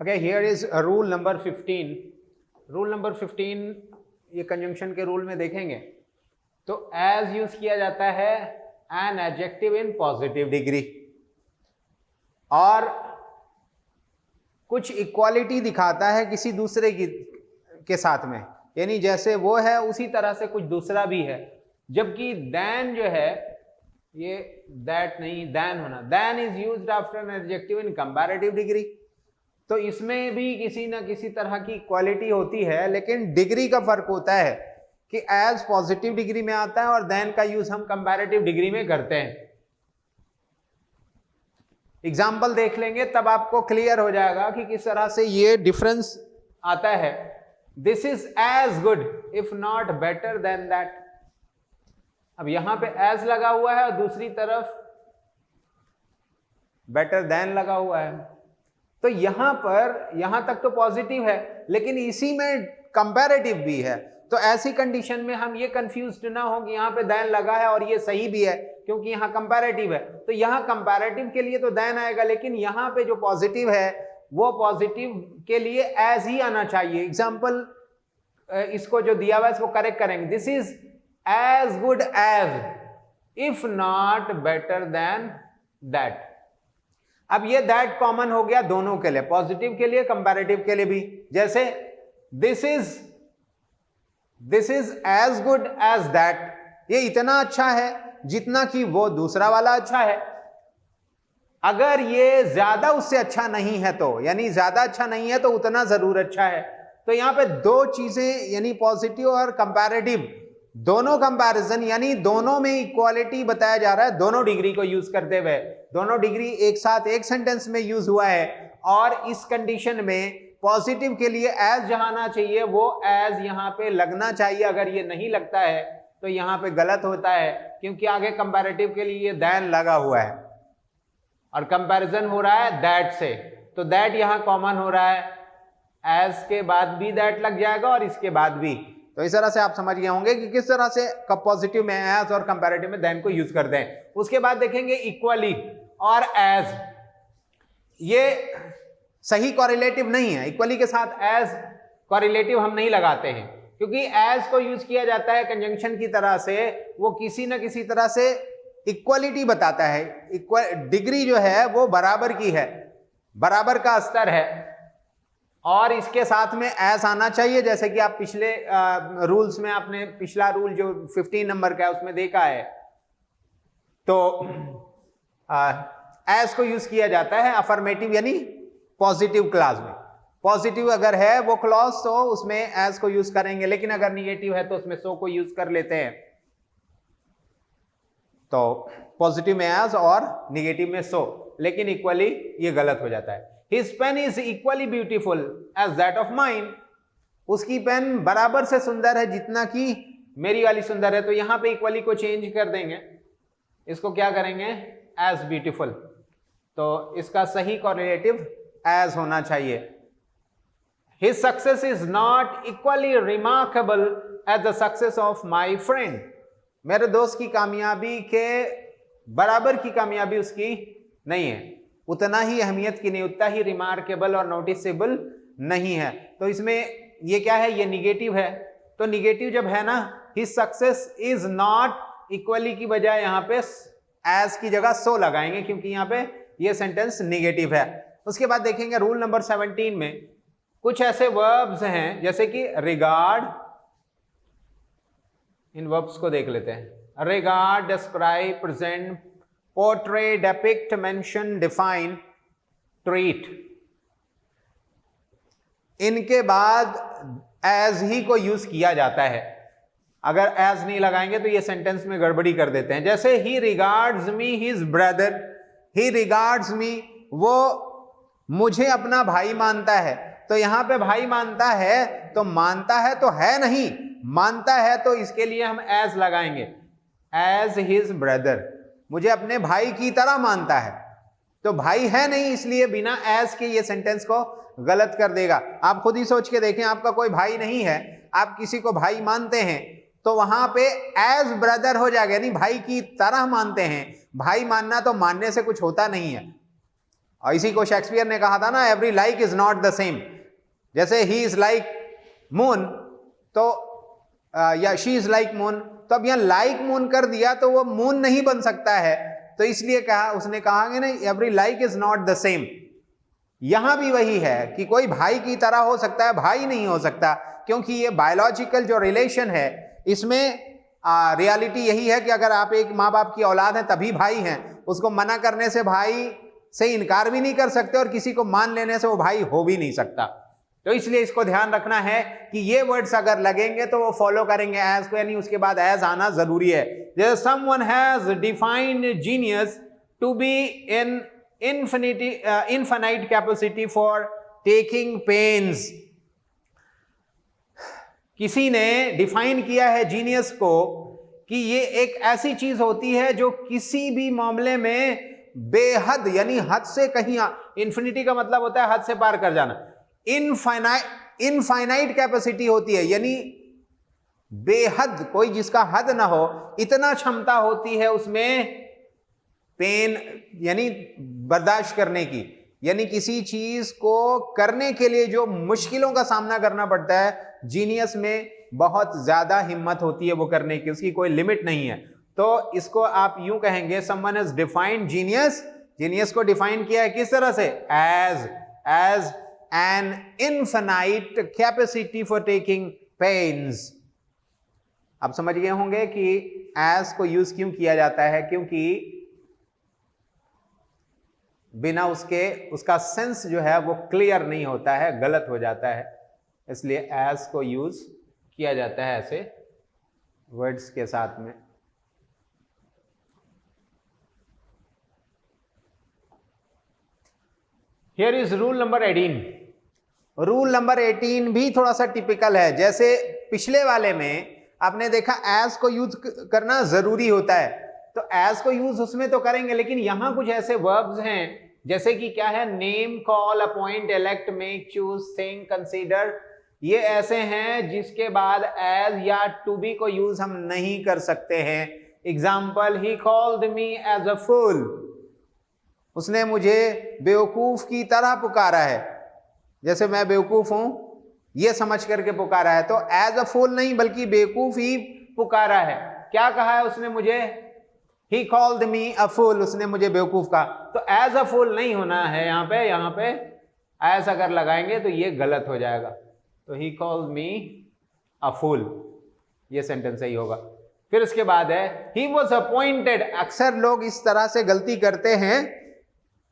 Okay, here is rule number 15. Rule number 15 ये conjunction के rule में देखेंगे तो as यूज किया जाता है an adjective in positive degree और कुछ इक्वालिटी दिखाता है किसी दूसरे के साथ में, यानी जैसे वो है उसी तरह से कुछ दूसरा भी है। जबकि than जो है ये that नहीं, than होना, than is used after an adjective in comparative degree। तो इसमें भी किसी ना किसी तरह की इक्वालिटी होती है, लेकिन डिग्री का फर्क होता है कि एज पॉजिटिव डिग्री में आता है और देन का यूज हम कंपैरेटिव डिग्री में करते हैं। एग्जाम्पल देख लेंगे तब आपको क्लियर हो जाएगा कि किस तरह से ये डिफरेंस आता है। This is as good if not better than that. अब यहां पे एज लगा हुआ है और दूसरी तरफ बेटर देन लगा हुआ है, तो यहां पर यहां तक तो पॉजिटिव है लेकिन इसी में कंपैरेटिव भी है। तो ऐसी कंडीशन में हम ये कंफ्यूज्ड ना हो कि यहां पे देन लगा है और ये सही भी है क्योंकि यहां कंपैरेटिव है। तो यहां कंपैरेटिव के लिए तो देन आएगा, लेकिन यहां पे जो पॉजिटिव है वो पॉजिटिव के लिए एज ही आना चाहिए। एग्जाम्पल इसको जो दिया हुआ है इसको करेक्ट करेंगे। This is as good as if not better than that. अब ये दैट कॉमन हो गया दोनों के लिए, पॉजिटिव के लिए कंपैरेटिव के लिए भी। जैसे this is as good as that, ये इतना अच्छा है जितना कि वो दूसरा वाला अच्छा है। अगर ये ज्यादा उससे अच्छा नहीं है तो, यानी ज्यादा अच्छा नहीं है तो उतना जरूर अच्छा है। तो यहां पे दो चीजें यानी पॉजिटिव और कंपैरेटिव दोनों कंपैरिजन, यानी दोनों में इक्वालिटी बताया जा रहा है दोनों डिग्री को यूज करते हुए। दोनों डिग्री एक साथ एक सेंटेंस में यूज हुआ है और इस कंडीशन में पॉजिटिव के लिए एज जहां आना चाहिए वो एज यहां पे लगना चाहिए। अगर ये नहीं लगता है तो यहां पे गलत होता है, क्योंकि आगे कंपैरेटिव के लिए देन लगा हुआ है और कंपैरिजन हो रहा है दैट से। तो दैट यहां कॉमन हो रहा है, एज के बाद भी दैट लग जाएगा और इसके बाद भी। तो इस तरह से आप समझ गए होंगे कि किस तरह से पॉजिटिव में एज और कंपैरेटिव में देन को यूज करते हैं। उसके बाद देखेंगे इक्वली और एज। ये सही कॉरिलेटिव नहीं है, इक्वली के साथ एज कॉरिलेटिव हम नहीं लगाते हैं, क्योंकि एज को यूज किया जाता है कंजंक्शन की तरह से, वो किसी ना किसी तरह से इक्वलिटी बताता है। डिग्री जो है वो बराबर की है, बराबर का स्तर है और इसके साथ में एज आना चाहिए। जैसे कि आप पिछले रूल्स में आपने पिछला रूल जो 15 नंबर का है उसमें देखा है, तो एज को यूज किया जाता है अफर्मेटिव यानी पॉजिटिव क्लॉज में। पॉजिटिव अगर है वो क्लॉज तो उसमें एज को यूज करेंगे, लेकिन अगर निगेटिव है तो उसमें सो को यूज कर लेते हैं। तो पॉजिटिव में एज और निगेटिव में सो, लेकिन इक्वली ये गलत हो जाता है। His pen is equally beautiful as that of mine. उसकी पेन बराबर से सुंदर है जितना कि मेरी वाली सुंदर है। तो यहां पे इक्वली को चेंज कर देंगे, इसको क्या करेंगे as beautiful। तो इसका सही कॉरिलेटिव as होना चाहिए। His success is not equally remarkable as the success of my friend। मेरे दोस्त की कामयाबी के बराबर की कामयाबी उसकी नहीं है, उतना ही अहमियत की नहीं, उतना ही रिमार्केबल और नोटिसेबल नहीं है। तो इसमें ये क्या है, ये निगेटिव है। तो निगेटिव जब है ना, his success is not equally की बजाय यहां पे एज की जगह सो लगाएंगे, क्योंकि यहां पे ये सेंटेंस निगेटिव है। उसके बाद देखेंगे रूल नंबर 17 में कुछ ऐसे वर्ब्स हैं जैसे कि रिगार्ड। इन वर्ब्स को देख लेते हैं। Regard, describe, present, portray, depict, mention, define, treat. इनके बाद एज ही को यूज किया जाता है। अगर एज नहीं लगाएंगे तो ये सेंटेंस में गड़बड़ी कर देते हैं। जैसे ही रिगार्ड्स मी हिज ब्रदर। ही रिगार्ड्स मी, वो मुझे अपना भाई मानता है। तो यहां पे भाई मानता है, तो मानता है तो है नहीं, मानता है तो इसके लिए हम एज लगाएंगे। एज हिज ब्रदर, मुझे अपने भाई की तरह मानता है। तो भाई है नहीं, इसलिए बिना एज के ये सेंटेंस को गलत कर देगा। आप खुद ही सोच के देखें, आपका कोई भाई नहीं है, आप किसी को भाई मानते हैं, तो वहां पे एज ब्रदर हो जाएगा, यानी भाई की तरह मानते हैं। भाई मानना तो मानने से कुछ होता नहीं है। और इसी को शेक्सपियर ने कहा था ना, every like is not the same. जैसे ही इज लाइक मून, तो या शी इज लाइक मून, तो अब यहां लाइक मून कर दिया तो वो मून नहीं बन सकता है, तो इसलिए कहा, उसने कहा कि नहीं, every like is not the same. यहां भी वही है कि कोई भाई की तरह हो सकता है, भाई नहीं हो सकता, क्योंकि ये बायोलॉजिकल जो रिलेशन है, इसमें रियलिटी यही है कि अगर आप एक माँ बाप की औलाद हैं तभी भाई हैं। उसको मना करने से भाई से इनकार भी नहीं कर सकते, और किसी को मान लेने से वो भाई हो भी नहीं सकता। तो इसलिए इसको ध्यान रखना है कि ये वर्ड्स अगर लगेंगे तो वो फॉलो करेंगे एज को, यानी उसके बाद एज आना जरूरी है। जैसे someone has defined genius to be in infinite capacity for taking pains. किसी ने डिफाइन किया है जीनियस को कि ये एक ऐसी चीज होती है जो किसी भी मामले में बेहद, यानी हद से कहीं, इन्फिनिटी का मतलब होता है हद से पार कर जाना, इनफाइनाइट कैपेसिटी होती है, यानी बेहद, कोई जिसका हद ना हो, इतना क्षमता होती है उसमें पेन यानी बर्दाश्त करने की, यानी किसी चीज को करने के लिए जो मुश्किलों का सामना करना पड़ता है, जीनियस में बहुत ज्यादा हिम्मत होती है वो करने की, उसकी कोई लिमिट नहीं है। तो इसको आप यूं कहेंगे, someone has defined genius, genius को डिफाइन किया है किस तरह से, as an infinite capacity for taking pains. आप समझ गए होंगे कि एज को यूज क्यों किया जाता है, क्योंकि बिना उसका सेंस जो है वो क्लियर नहीं होता है, गलत हो जाता है, इसलिए एज को यूज किया जाता है ऐसे वर्ड्स के साथ में। Here is rule number 18। Rule number 18 भी थोड़ा सा टिपिकल है। जैसे पिछले वाले में आपने देखा एज को यूज करना जरूरी होता है, तो एज को यूज उसमें तो करेंगे, लेकिन यहां कुछ ऐसे वर्ब्स हैं जैसे कि क्या है, name, call, appoint, elect, make, choose, think, consider, ये ऐसे हैं जिसके बाद एज या टू बी को यूज हम नहीं कर सकते हैं। Example, he called me as a fool, उसने मुझे बेवकूफ की तरह पुकारा है, जैसे मैं बेवकूफ हूं ये समझ करके पुकारा है, तो एज अ फूल नहीं बल्कि बेवकूफ ही पुकारा है। क्या कहा है उसने मुझे, He called me a fool, उसने मुझे बेवकूफ कहा, तो as a fool नहीं होना है यहाँ पे as अगर लगाएंगे तो ये गलत हो जाएगा, तो he called me a fool, ये सेंटेंस सही होगा। फिर उसके बाद है he was appointed, अक्सर लोग इस तरह से गलती करते हैं,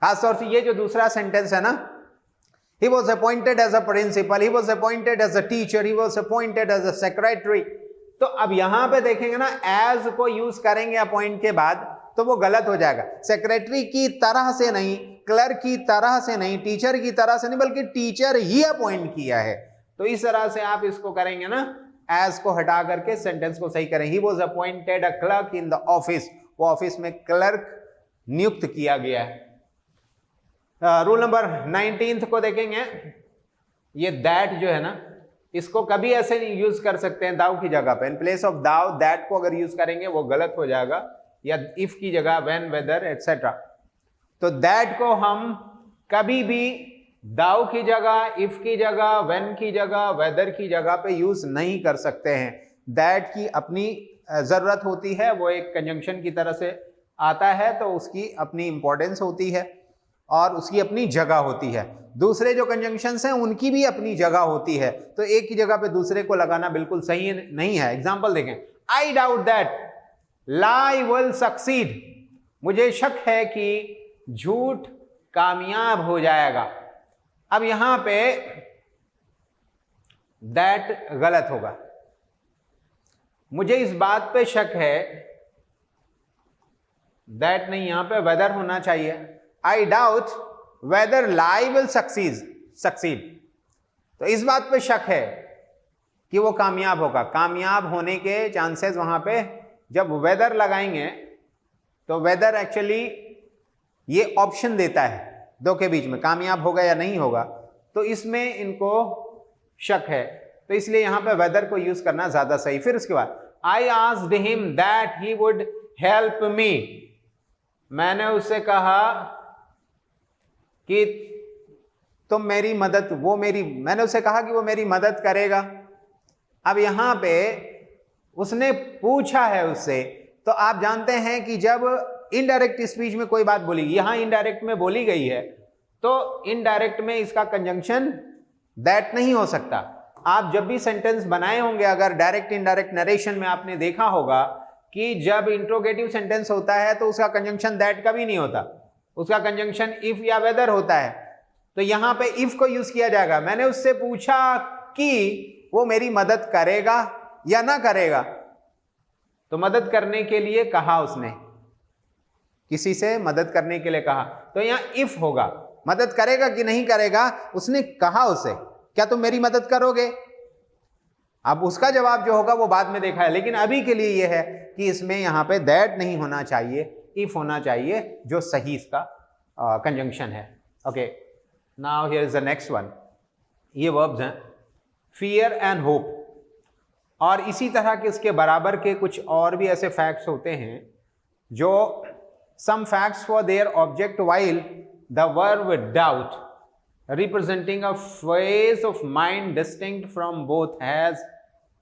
खासतौर से ये जो दूसरा सेंटेंस है ना, he was appointed as a principal, he was appointed as a teacher, he was appointed as a secretary। तो अब यहां पे देखेंगे ना, एज को यूज करेंगे अपॉइंट के बाद तो वो गलत हो जाएगा। सेक्रेटरी की तरह से नहीं, क्लर्क की तरह से नहीं, टीचर की तरह से नहीं, बल्कि टीचर ही अपॉइंट किया है। तो इस तरह से आप इसको करेंगे ना, एज को हटा करके सेंटेंस को सही करें। He was appointed a clerk in the office, वो ऑफिस में क्लर्क नियुक्त किया गया है। रूल नंबर 19 को देखेंगे, ये दैट जो है ना, इसको कभी ऐसे नहीं यूज कर सकते हैं दाव की जगह पे, इन प्लेस ऑफ दाव दैट को अगर यूज करेंगे वो गलत हो जाएगा, या इफ की जगह व्हेन, वेदर, एटसेट्रा। तो दैट को हम कभी भी दाव की जगह, इफ की जगह, व्हेन की जगह, वेदर की जगह पे यूज नहीं कर सकते हैं। दैट की अपनी जरूरत होती है, वो एक कंजंक्शन की तरह से आता है, तो उसकी अपनी इंपॉर्टेंस होती है और उसकी अपनी जगह होती है। दूसरे जो कंजंक्शंस हैं उनकी भी अपनी जगह होती है, तो एक की जगह पे दूसरे को लगाना बिल्कुल सही नहीं है। एग्जांपल देखें, I doubt that lie will succeed, मुझे शक है कि झूठ कामयाब हो जाएगा। अब यहां पे दैट गलत होगा, मुझे इस बात पे शक है, दैट नहीं, यहां पे वेदर होना चाहिए। I doubt weather lie will succeed, तो इस बात पे शक है कि वो कामयाब होगा। कामयाब होने के चांसेस वहां पे जब वेदर लगाएंगे तो वेदर एक्चुअली ये ऑप्शन देता है दो के बीच में, कामयाब होगा या नहीं होगा, तो इसमें इनको शक है, तो इसलिए यहां पे वेदर को यूज करना ज्यादा सही। फिर उसके बाद I asked him that he would help me, मैंने उससे कहा कि तुम मेरी मदद, वो मेरी, मैंने उसे कहा कि वो मेरी मदद करेगा। अब यहां पे उसने पूछा है उससे, तो आप जानते हैं कि जब इनडायरेक्ट स्पीच में कोई बात बोली, यहां इनडायरेक्ट में बोली गई है, तो इनडायरेक्ट में इसका कंजंक्शन दैट नहीं हो सकता। आप जब भी सेंटेंस बनाए होंगे, अगर डायरेक्ट इनडायरेक्ट नरेशन में आपने देखा होगा कि जब इंट्रोगेटिव सेंटेंस होता है तो उसका कंजंक्शन दैट कभी नहीं होता, उसका कंजंक्शन इफ या वेदर होता है। तो यहां पे इफ को यूज किया जाएगा। मैंने उससे पूछा कि वो मेरी मदद करेगा या ना करेगा, तो मदद करने के लिए कहा उसने, किसी से मदद करने के लिए कहा, तो यहां इफ होगा। मदद करेगा कि नहीं करेगा, उसने कहा उसे, क्या तुम मेरी मदद करोगे? अब उसका जवाब जो होगा वो बाद में देखा है, लेकिन अभी के लिए यह है कि इसमें यहां पे दैट नहीं होना चाहिए, इफ होना चाहिए, जो सही इसका कंजंक्शन है। Okay, now here is the next one. ये वर्ब्स हैं फियर एंड होप, और इसी तरह के इसके बराबर के कुछ और भी ऐसे फैक्ट्स होते हैं जो some facts for their object, while the verb doubt representing a phase of mind distinct from both has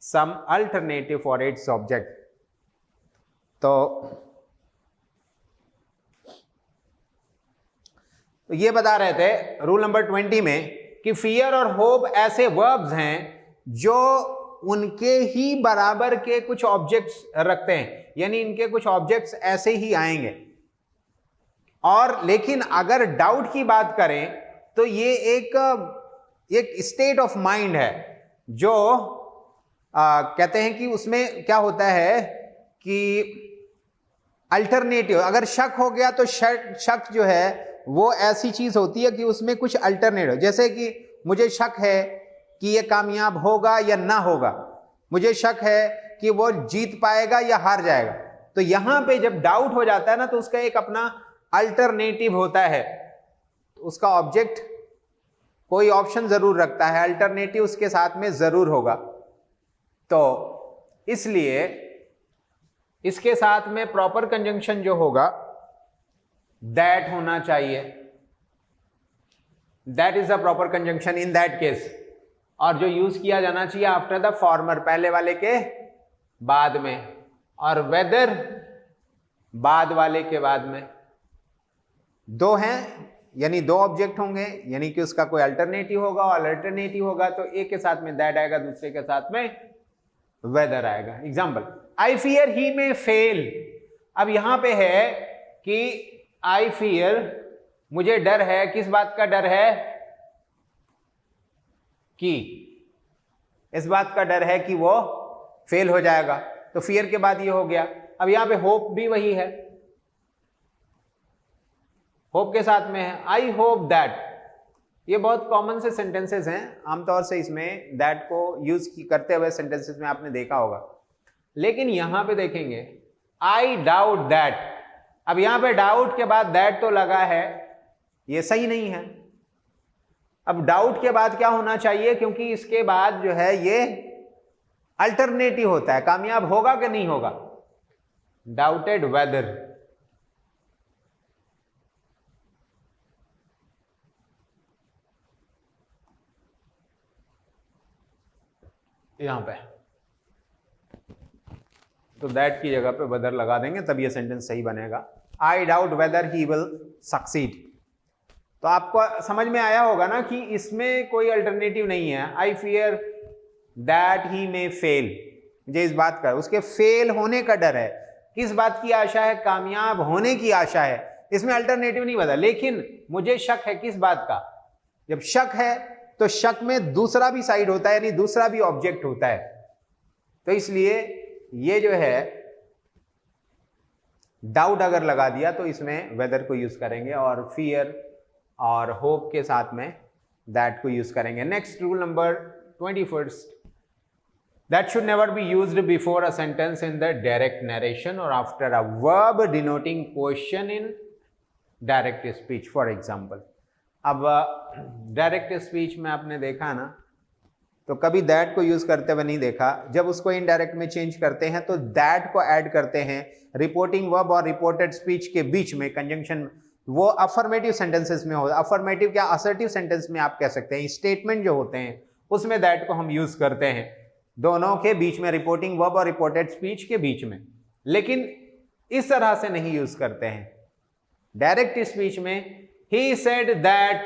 some alternative for its object. तो ये बता रहे थे रूल नंबर 20 में कि फियर और होप ऐसे वर्ब्स हैं जो उनके ही बराबर के कुछ ऑब्जेक्ट्स रखते हैं, यानी इनके कुछ ऑब्जेक्ट्स ऐसे ही आएंगे। और लेकिन अगर डाउट की बात करें तो ये एक स्टेट ऑफ माइंड है जो कहते हैं कि उसमें क्या होता है कि अल्टरनेटिव, अगर शक हो गया तो शक जो है वो ऐसी चीज होती है कि उसमें कुछ अल्टरनेटिव, जैसे कि मुझे शक है कि ये कामयाब होगा या ना होगा, मुझे शक है कि वो जीत पाएगा या हार जाएगा। तो यहां पे जब डाउट हो जाता है ना, तो उसका एक अपना अल्टरनेटिव होता है, तो उसका ऑब्जेक्ट कोई ऑप्शन जरूर रखता है, अल्टरनेटिव उसके साथ में जरूर होगा। तो इसलिए इसके साथ में प्रॉपर कंजंक्शन जो होगा दैट होना चाहिए, that is the proper conjunction in that case. और जो यूज किया जाना चाहिए आफ्टर द फॉर्मर, पहले वाले के बाद में, और वेदर बाद वाले के बाद में। दो हैं यानी दो ऑब्जेक्ट होंगे, यानी कि उसका कोई अल्टरनेटिव होगा, और अल्टरनेटिव होगा तो एक के साथ में दैट आएगा, दूसरे के साथ में वेदर आएगा। एग्जाम्पल, आई फियर ही में फेल। अब यहां पे है कि आई फियर, मुझे डर है, किस बात का डर है? कि इस बात का डर है कि वो फेल हो जाएगा, तो फियर के बाद ये हो गया। अब यहां पे होप भी वही है, होप के साथ में है आई होप दैट। ये बहुत कॉमन से सेंटेंसेस हैं, आमतौर से इसमें दैट को यूज करते हुए सेंटेंसेस में आपने देखा होगा। लेकिन यहां पे देखेंगे आई डाउट दैट। अब यहां पे डाउट के बाद दैट तो लगा है, ये सही नहीं है। अब डाउट के बाद क्या होना चाहिए, क्योंकि इसके बाद जो है ये अल्टरनेटिव होता है, कामयाब होगा कि नहीं होगा, डाउटेड वेदर। यहां पे तो दैट की जगह पे वेदर लगा देंगे, तब ये सेंटेंस सही बनेगा। I doubt weather he will succeed. तो आपको समझ में आया होगा ना कि इसमें कोई अल्टरनेटिव नहीं है। I fear that he may fail, मुझे इस बात का, उसके फेल होने का डर है। किस बात की आशा है? कामयाब होने की आशा है। इसमें अल्टरनेटिव नहीं बता, लेकिन मुझे शक है किस बात का? जब शक है तो शक में दूसरा भी साइड होता है, यानी दूसरा भी ऑब्जेक्ट होता है। तो इसलिए ये जो है डाउट अगर लगा दिया तो इसमें वेदर को यूज करेंगे, और फियर और होप के साथ में दैट को यूज करेंगे। Next rule number 21, that should never be used before a sentence in the direct narration और after a verb denoting question in direct speech. For example, अब डायरेक्ट स्पीच में आपने देखा ना, तो कभी दैट को यूज करते हुए नहीं देखा। जब उसको इनडायरेक्ट में चेंज करते हैं तो दैट को ऐड करते हैं। रिपोर्टिंग वर्ब और रिपोर्टेड स्पीच के बीच में कंजंक्शन वो अफर्मेटिव सेंटेंसेस में होता है। अफर्मेटिव क्या, असर्टिव सेंटेंस में आप कह सकते हैं, स्टेटमेंट जो होते हैं उसमें दैट को हम यूज करते हैं दोनों के बीच में, रिपोर्टिंग वर्ब और रिपोर्टेड स्पीच के बीच में। लेकिन इस तरह से नहीं यूज करते हैं। डायरेक्ट स्पीच में he said that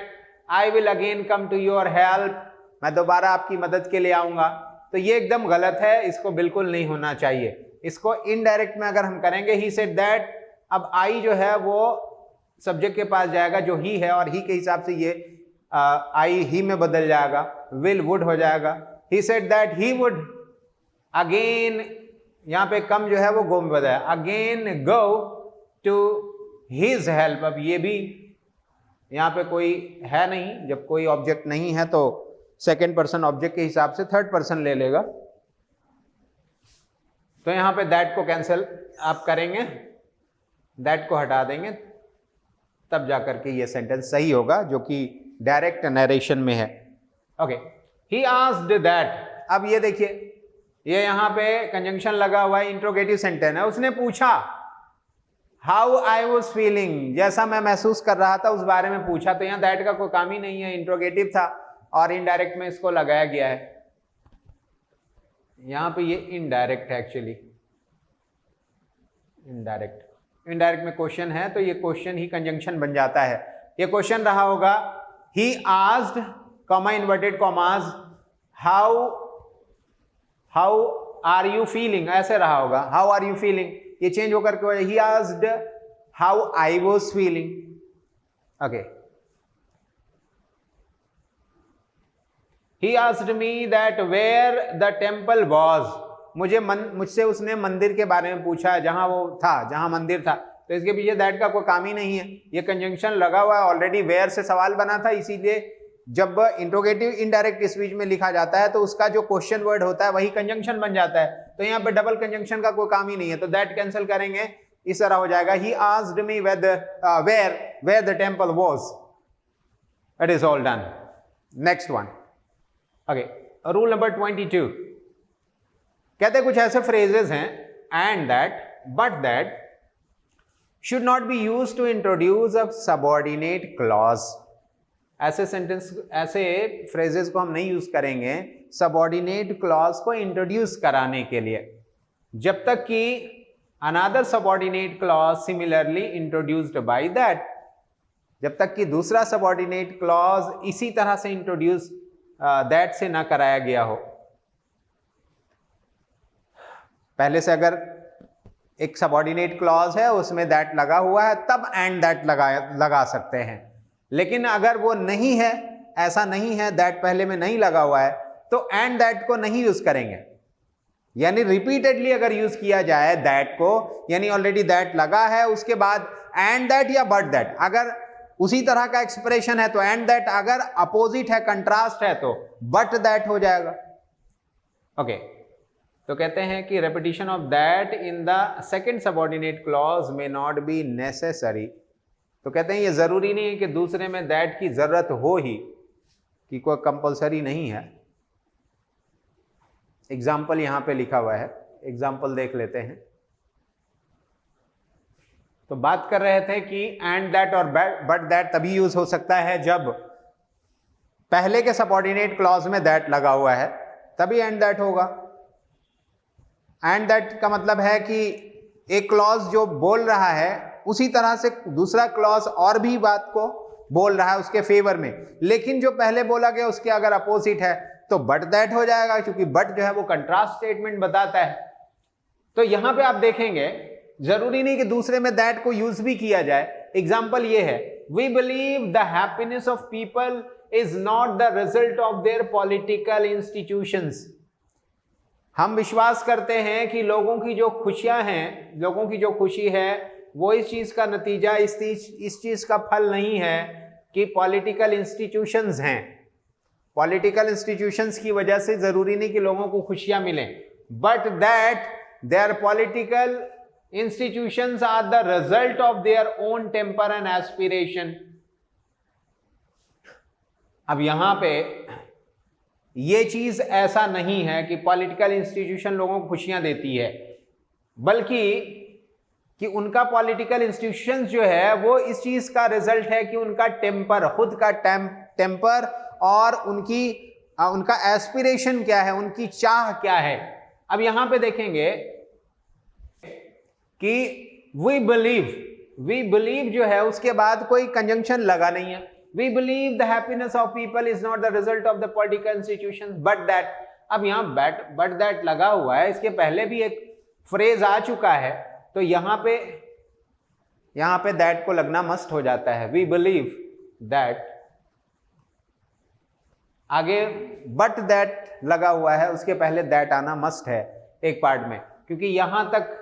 I will again come to your help, मैं दोबारा आपकी मदद के लिए आऊंगा, तो ये एकदम गलत है, इसको बिल्कुल नहीं होना चाहिए। इसको इनडायरेक्ट में अगर हम करेंगे ही सेड दैट, अब आई जो है वो सब्जेक्ट के पास जाएगा जो ही है, और ही के हिसाब से ये आई ही में बदल जाएगा, विल वुड हो जाएगा। He said that he would again, यहां पे कम जो है वो गो में बदला, again go to his help. अब ये भी यहां पे कोई है नहीं, जब कोई ऑब्जेक्ट नहीं है तो सेकेंड पर्सन ऑब्जेक्ट के हिसाब से थर्ड पर्सन ले लेगा, तो यहां पे दैट को कैंसिल आप करेंगे, दैट को हटा देंगे, तब जाकर के ये सेंटेंस सही होगा जो कि डायरेक्ट नरेशन में है। ओके, ही आस्क्ड दैट, अब ये देखिए ये यहां पे कंजंक्शन लगा हुआ है, इंट्रोगेटिव सेंटेंस है, उसने पूछा हाउ आई वॉज फीलिंग, जैसा मैं महसूस कर रहा था उस बारे में पूछा, तो यहां दैट का कोई काम ही नहीं है, इंट्रोगेटिव था और इनडायरेक्ट में इसको लगाया गया है। यहां पे ये इनडायरेक्ट है एक्चुअली, इनडायरेक्ट में क्वेश्चन है तो ये क्वेश्चन ही कंजंक्शन बन जाता है। ये क्वेश्चन रहा होगा he asked comma inverted commas how are you feeling, ऐसे रहा होगा हाउ आर यू फीलिंग, ये चेंज होकर के he asked how I was feeling. Okay, he asked me that where the temple was, मुझसे उसने मंदिर के बारे में पूछा, जहां वो था, जहां मंदिर था, तो इसके पीछे दैट का कोई काम ही नहीं है, ये कंजंक्शन लगा हुआ है ऑलरेडी, वेयर से सवाल बना था, इसीलिए जब इंट्रोगेटिव इनडायरेक्ट स्पीच में लिखा जाता है तो उसका जो क्वेश्चन वर्ड होता है वही कंजंक्शन बन जाता है, तो यहाँ पे डबल कंजंक्शन का कोई काम ही नहीं है, तो दैट कैंसिल करेंगे, इस तरह हो जाएगा he asked me where the temple was. It is all done. Next one, okay, rule number 22 कहते कुछ ऐसे फ्रेजेस हैं, and that, but that should not be used to introduce a subordinate clause. ऐसे सेंटेंस, ऐसे phrases को हम नहीं use करेंगे सबऑर्डिनेट क्लॉज को इंट्रोड्यूस कराने के लिए, जब तक कि another subordinate clause similarly introduced by that, जब तक कि दूसरा सबऑर्डिनेट क्लॉज इसी तरह से इंट्रोड्यूस दैट से ना कराया गया हो। पहले से अगर एक सबऑर्डिनेट क्लॉज है उसमें दैट लगा हुआ है तब एंड दैट लगा सकते हैं, लेकिन अगर वो नहीं है, ऐसा नहीं है, दैट पहले में नहीं लगा हुआ है, तो एंड दैट को नहीं यूज करेंगे। यानी रिपीटेडली अगर यूज किया जाए दैट को, यानी ऑलरेडी दैट लगा है, उसके बाद एंड दैट या बट दैट, अगर उसी तरह का एक्सप्रेशन है तो एंड दैट, अगर अपोजिट है, कंट्रास्ट है तो बट दैट हो जाएगा। ओके, तो कहते हैं कि repetition of that in the second subordinate clause may not be necessary, तो कहते हैं ये जरूरी नहीं है कि दूसरे में दैट की जरूरत हो ही, कि कोई कंपलसरी नहीं है। एग्जाम्पल यहां पे लिखा हुआ है, एग्जाम्पल देख लेते हैं। तो बात कर रहे थे कि एंड दैट और बट दैट तभी यूज हो सकता है जब पहले के सबऑर्डिनेट क्लॉज में दैट लगा हुआ है, तभी एंड दैट होगा। एंड दैट का मतलब है कि एक क्लॉज जो बोल रहा है उसी तरह से दूसरा क्लॉज और भी बात को बोल रहा है उसके फेवर में, लेकिन जो पहले बोला गया उसके अगर अपोजिट है तो बट दैट हो जाएगा, क्योंकि बट जो है वो कंट्रास्ट स्टेटमेंट बताता है। तो यहां पे आप देखेंगे जरूरी नहीं कि दूसरे में दैट को यूज भी किया जाए। एग्जाम्पल ये है, we believe the happiness of people is not the result of their political institutions. हम विश्वास करते हैं कि लोगों की जो खुशियां हैं, लोगों की जो खुशी है वो इस चीज का नतीजा, इस चीज का फल नहीं है कि पॉलिटिकल इंस्टीट्यूशंस हैं। पॉलिटिकल इंस्टीट्यूशंस की वजह से जरूरी नहीं कि लोगों को खुशियां मिलें, but that their political institutions are the result of their own temper and aspiration. अब यहां पे ये चीज ऐसा नहीं है कि पॉलिटिकल इंस्टीट्यूशन लोगों को खुशियां देती है, बल्कि कि उनका पॉलिटिकल इंस्टीट्यूशंस जो है वो इस चीज का रिजल्ट है कि उनका टेम्पर, खुद का टेम्पर और उनका एस्पिरेशन क्या है, उनकी चाह क्या है। अब यहां पे देखेंगे कि वी बिलीव जो है उसके बाद कोई कंजंक्शन लगा नहीं है। We believe the happiness of people is not the result of the political institution but that. अब यहां बट दैट लगा हुआ है, इसके पहले भी एक फ्रेज आ चुका है, तो यहां पे दैट को लगना मस्ट हो जाता है। वी बिलीव दैट, आगे बट दैट लगा हुआ है, उसके पहले दैट आना मस्ट है एक पार्ट में, क्योंकि यहां तक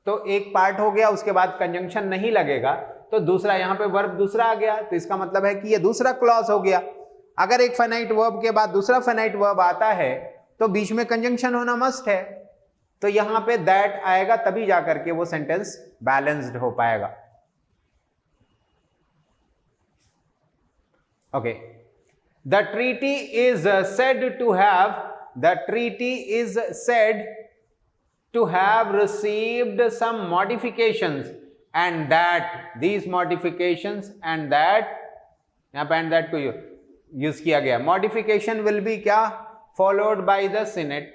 तो एक पार्ट हो गया, उसके बाद कंजंक्शन नहीं लगेगा तो दूसरा, यहां पे वर्ब दूसरा आ गया, तो इसका मतलब है कि ये दूसरा क्लॉज हो गया। अगर एक फाइनाइट वर्ब के बाद दूसरा फाइनाइट वर्ब आता है तो बीच में कंजंक्शन होना मस्ट है, तो यहां पे दैट आएगा, तभी जाकर के वो सेंटेंस बैलेंस्ड हो पाएगा। Okay, the treaty is said to have received some modifications and that these modifications and that, यहां पे and that को यूज किया गया। मॉडिफिकेशन विल बी क्या, फॉलोड बाय द सीनेट।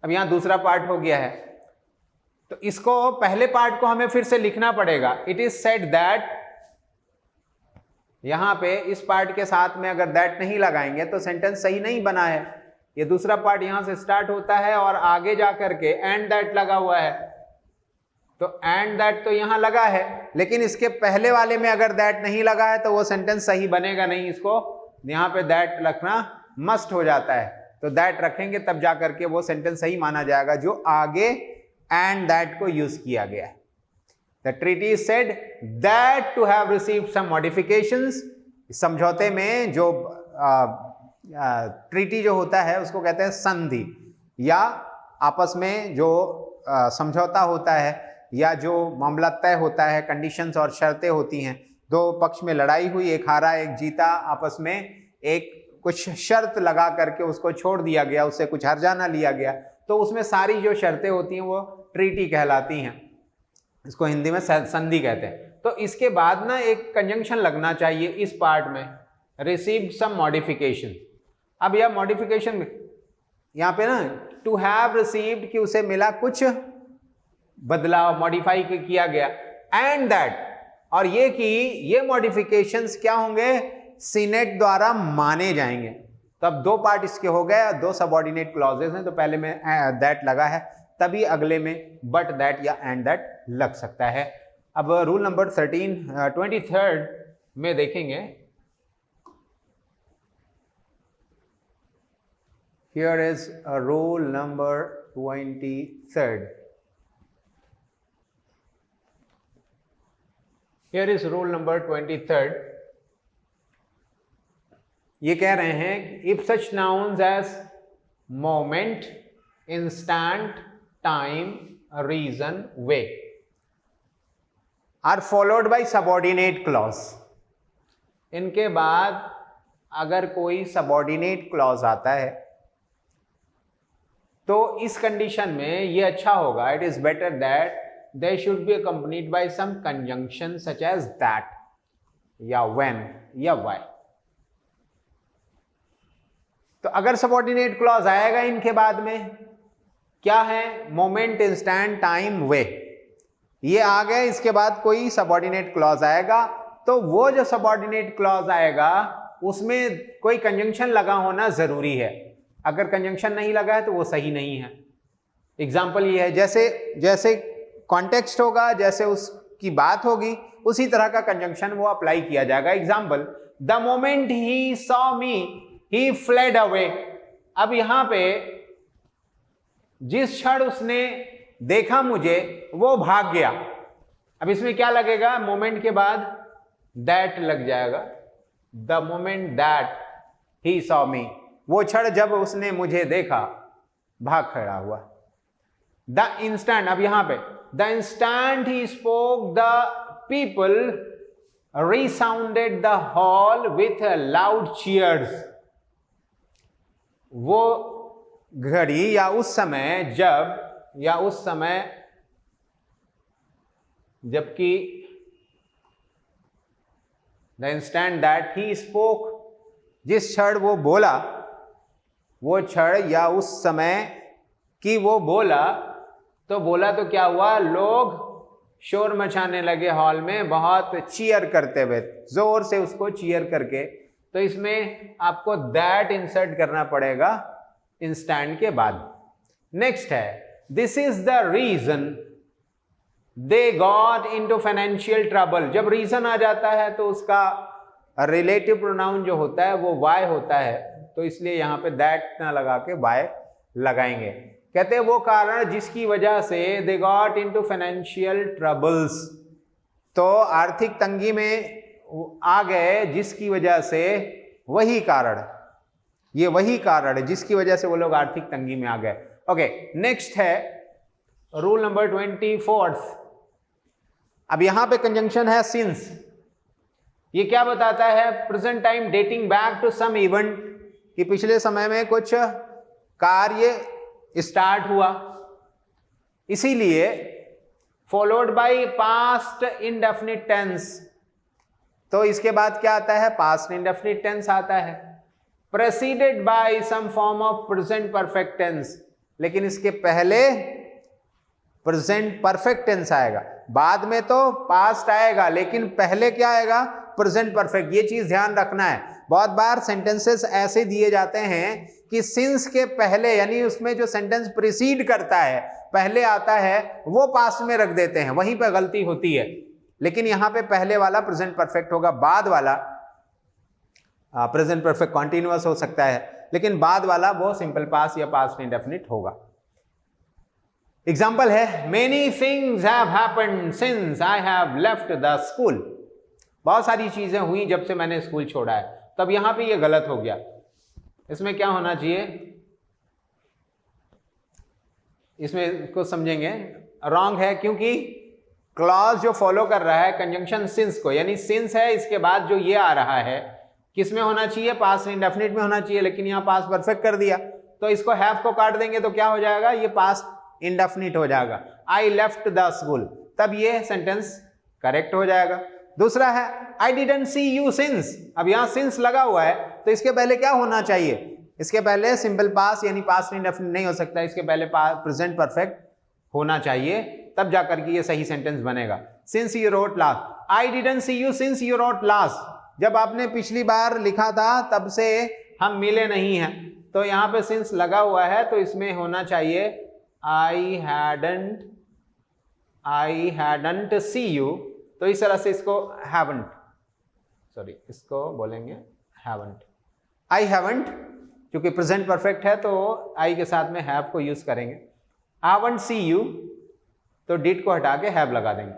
अब यहां दूसरा पार्ट हो गया है, तो इसको पहले पार्ट को हमें फिर से लिखना पड़ेगा। इट इज सेड दैट, यहां पे इस पार्ट के साथ में अगर दैट नहीं लगाएंगे तो सेंटेंस सही नहीं बना है। ये दूसरा पार्ट यहां से स्टार्ट होता है और आगे जाकर के एंड दैट लगा हुआ है, तो एंड दैट तो यहां लगा है, लेकिन इसके पहले वाले में अगर दैट नहीं लगा है तो वो सेंटेंस सही बनेगा नहीं। इसको यहां पे दैट रखना मस्ट हो जाता है, तो दैट रखेंगे तब जाकर के वो सेंटेंस सही माना जाएगा जो आगे एंड दैट को यूज किया गया है। The treaty said that to have received some modifications. समझौते में जो ट्रीटी जो होता है उसको कहते हैं संधि, या आपस में जो समझौता होता है या जो मामला तय होता है, कंडीशंस और शर्तें होती हैं। दो पक्ष में लड़ाई हुई, एक हारा एक जीता, आपस में एक कुछ शर्त लगा करके उसको छोड़ दिया गया, उससे कुछ हर्जाना लिया गया, तो उसमें सारी जो शर्तें होती हैं वो ट्रीटी कहलाती हैं। इसको हिंदी में संधि कहते हैं। तो इसके बाद ना एक कंजंक्शन लगना चाहिए इस पार्ट में, रिसीव्ड सम मॉडिफिकेशन। अब यह मॉडिफिकेशन यहाँ पे ना टू हैव रिसीव्ड, कि उसे मिला कुछ बदलाव, मॉडिफाई किया गया, एंड दैट, और ये कि ये मॉडिफिकेशंस क्या होंगे, सीनेट द्वारा माने जाएंगे। तो अब दो पार्ट इसके हो गए, दो सबऑर्डिनेट क्लॉजेस हैं, तो पहले में दैट लगा है, तभी अगले में बट दैट या एंड दैट लग सकता है। अब रूल नंबर 23 में देखेंगे। Here is a rule number 23. Here is rule number 23. ये कह रहे हैं कि if such nouns as moment, instant, time, reason, way are followed by subordinate clause, इनके बाद अगर कोई सबऑर्डिनेट क्लॉज आता है तो इस कंडीशन में ये अच्छा होगा, it is better that they should be accompanied by some conjunction such as that या व्हेन या व्हाई। तो अगर सबऑर्डिनेट क्लॉज आएगा इनके बाद में, क्या है, मोमेंट, इंस्टेंट, टाइम, वे, ये आ गए, इसके बाद कोई सबऑर्डिनेट क्लॉज आएगा, तो वो जो सबऑर्डिनेट क्लॉज आएगा उसमें कोई कंजंक्शन लगा होना जरूरी है। अगर कंजंक्शन नहीं लगा है तो वो सही नहीं है। एग्जाम्पल ये है, जैसे कॉन्टेक्स्ट होगा, जैसे उसकी बात होगी, उसी तरह का कंजंक्शन वो अप्लाई किया जाएगा। Example, the moment he saw me he fled away. अब यहां पे जिस क्षण उसने देखा मुझे वो भाग गया। अब इसमें क्या लगेगा, मोमेंट के बाद दैट लग जाएगा। The moment that he saw me, वो क्षण जब उसने मुझे देखा, भाग खड़ा हुआ। द इंस्टेंट, अब यहां पे the instant he spoke the people resounded the hall with loud cheers. वो घड़ी या उस समय जबकि the instant that he spoke, जिस क्षण वो बोला, वो क्षण या उस समय कि वो बोला, तो क्या हुआ, लोग शोर मचाने लगे हॉल में, बहुत चीयर करते हुए, जोर से उसको चीयर करके। तो इसमें आपको दैट इंसर्ट करना पड़ेगा इंस्टेंट के बाद। नेक्स्ट है, this is the reason they got into financial trouble. जब रीजन आ जाता है तो उसका रिलेटिव प्रोनाउन जो होता है वो वाई होता है, तो इसलिए यहां पे दैट ना लगा के वाई लगाएंगे। कहते हैं वो कारण जिसकी वजह से दे गॉट इनटू फाइनेंशियल ट्रबल्स, तो आर्थिक तंगी में आ गए जिसकी वजह से, वही कारण, ये वही कारण है जिसकी वजह से वो लोग आर्थिक तंगी में आ गए। ओके, नेक्स्ट है रूल नंबर 24। अब यहां पे कंजंक्शन है सिंस। ये क्या बताता है, present time dating back to some event, कि पिछले समय में कुछ कार्य स्टार्ट हुआ, इसीलिए followed by past indefinite tense. तो इसके बाद क्या आता है, पास्ट इंडेफिनिट टेंस आता है, preceded by some form of present perfect tense. लेकिन इसके पहले प्रेजेंट परफेक्ट टेंस आएगा, बाद में तो पास्ट आएगा, लेकिन पहले क्या आएगा, प्रेजेंट परफेक्ट। ये चीज ध्यान रखना है। बहुत बार सेंटेंसेस ऐसे दिए जाते हैं कि सिंस के पहले, यानी उसमें जो सेंटेंस प्रीसीड करता है, पहले आता है, वो पास्ट में रख देते हैं, वहीं पे गलती होती है। लेकिन यहां पे पहले वाला प्रेजेंट परफेक्ट होगा, बाद वाला प्रेजेंट परफेक्ट कॉन्टिन्यूअस हो सकता है, लेकिन बाद वाला वो सिंपल पास्ट या पास्ट इंडेफिनिट होगा। एग्जाम्पल है, many things have happened since I have left the school. बहुत सारी चीजें हुई जब से मैंने स्कूल छोड़ा है। तब यहां पे ये गलत हो गया, इसमें क्या होना चाहिए, इसमें इसको समझेंगे, रॉन्ग है, क्योंकि क्लॉज जो फॉलो कर रहा है कंजंक्शन सिंस को, यानी सिंस है, इसके बाद जो ये आ रहा है किस में होना चाहिए, पास्ट इंडेफिनिट में होना चाहिए, लेकिन यहां पास्ट परफेक्ट कर दिया, तो इसको हैव को काट देंगे तो क्या हो जाएगा, ये पास्ट इंडेफिनिट हो जाएगा, आई लेफ्ट द स्कूल, तब ये सेंटेंस करेक्ट हो जाएगा। दूसरा है, I didn't see you since. अब यहां सिंस लगा हुआ है, तो इसके पहले क्या होना चाहिए, इसके पहले सिंपल पास्ट यानी पास्ट इंडेफिनिट नहीं हो सकता, इसके पहले प्रेजेंट परफेक्ट होना चाहिए, तब जाकर के ये सही सेंटेंस बनेगा। Since you wrote last, I didn't see you since you wrote last. जब आपने पिछली बार लिखा था तब से हम मिले नहीं हैं, तो यहां पे सिंस लगा हुआ है, तो इसमें होना चाहिए आई हैडंट सी यू। तो इस तरह से इसको हैवंट, सॉरी इसको बोलेंगे हैवंट, आई हैवंट, क्योंकि प्रेजेंट परफेक्ट है तो आई के साथ में हैव को यूज करेंगे। हैवंट सी यू, तो डिड को हटा के हैव लगा देंगे।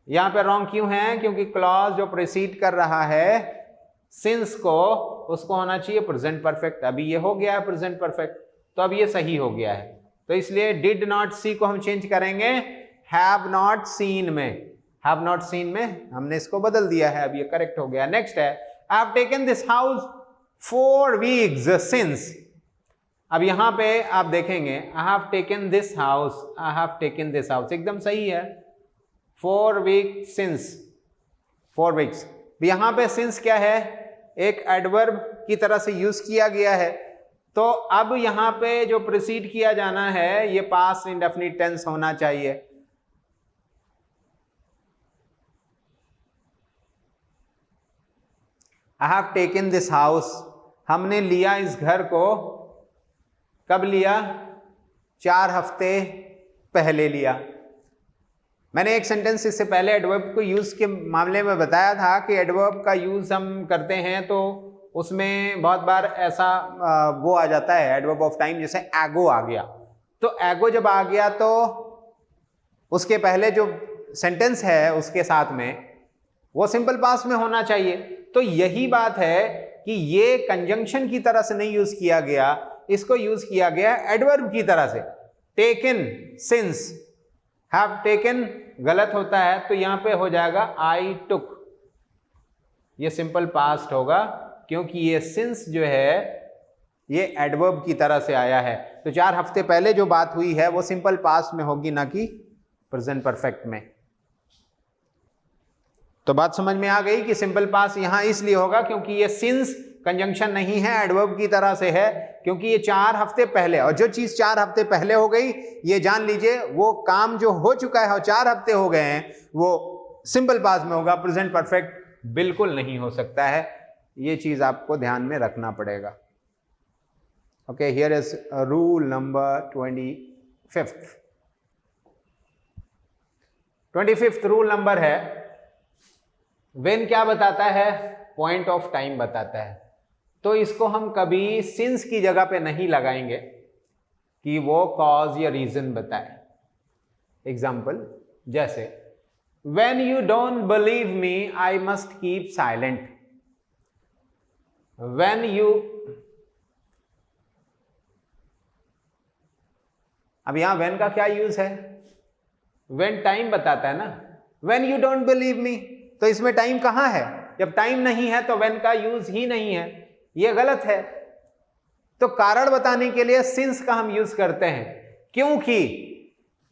यहां पे रॉन्ग क्यों है, क्योंकि क्लॉज जो प्रीसीड कर रहा है सिंस को, उसको होना चाहिए प्रेजेंट परफेक्ट। अभी ये हो गया है प्रेजेंट परफेक्ट, तो अब ये सही हो गया है, तो इसलिए डिड नॉट सी को हम चेंज करेंगे हैव नॉट सीन में। हैव नॉट सीन में हमने इसको बदल दिया है, अब ये करेक्ट हो गया। नेक्स्ट है, I have taken this house 4 weeks since. अब यहां पे आप देखेंगे I have taken this house, I have taken this house, एकदम सही है, 4 weeks सिंस, 4 weeks। यहां पे सिंस क्या है, एक एडवर्ब की तरह से यूज किया गया है, तो अब यहां पे जो प्रीसीड किया जाना है ये पास्ट इंडेफिनिट टेंस होना चाहिए। I have taken this house, हमने लिया इस घर को, कब लिया, 4 हफ्ते पहले लिया। मैंने एक सेंटेंस इससे पहले एडवर्ब को यूज के मामले में बताया था कि एडवर्ब का यूज हम करते हैं तो उसमें बहुत बार ऐसा वो आ जाता है एडवर्ब ऑफ टाइम, जैसे एगो आ गया, तो एगो जब आ गया तो उसके पहले जो सेंटेंस है उसके साथ में वो सिंपल पास्ट में होना चाहिए। तो यही बात है कि ये कंजंक्शन की तरह से नहीं यूज किया गया, इसको यूज किया गया एडवर्ब की तरह से। टेकन सिंस, हैव टेकन गलत होता है, तो यहां पे हो जाएगा आई टुक, ये सिंपल पास्ट होगा, क्योंकि ये सिंस जो है ये एडवर्ब की तरह से आया है। तो 4 हफ्ते पहले जो बात हुई है वो सिंपल पास्ट में होगी, ना कि प्रेजेंट परफेक्ट में। तो बात समझ में आ गई कि सिंपल पास्ट यहां इसलिए होगा क्योंकि ये सिंस कंजंक्शन नहीं है, एडवर्ब की तरह से है, क्योंकि ये 4 हफ्ते पहले, और जो चीज 4 हफ्ते पहले हो गई ये जान लीजिए वो काम जो हो चुका है और 4 हफ्ते हो गए हैं वो सिंपल पास्ट में होगा, प्रेजेंट परफेक्ट बिल्कुल नहीं हो सकता है। ये चीज आपको ध्यान में रखना पड़ेगा। Okay, here is rule number 25th rule number है, व्हेन क्या बताता है, पॉइंट ऑफ टाइम बताता है। तो इसको हम कभी सिंस की जगह पे नहीं लगाएंगे कि वो कॉज या रीजन बताए। एग्जाम्पल जैसे when you don't believe me I must keep silent, when you, अब यहां when का क्या यूज है, when टाइम बताता है ना, when you don't believe me, तो इसमें टाइम कहां है, जब टाइम नहीं है तो when का यूज ही नहीं है, ये गलत है। तो कारण बताने के लिए सिंस का हम यूज करते हैं,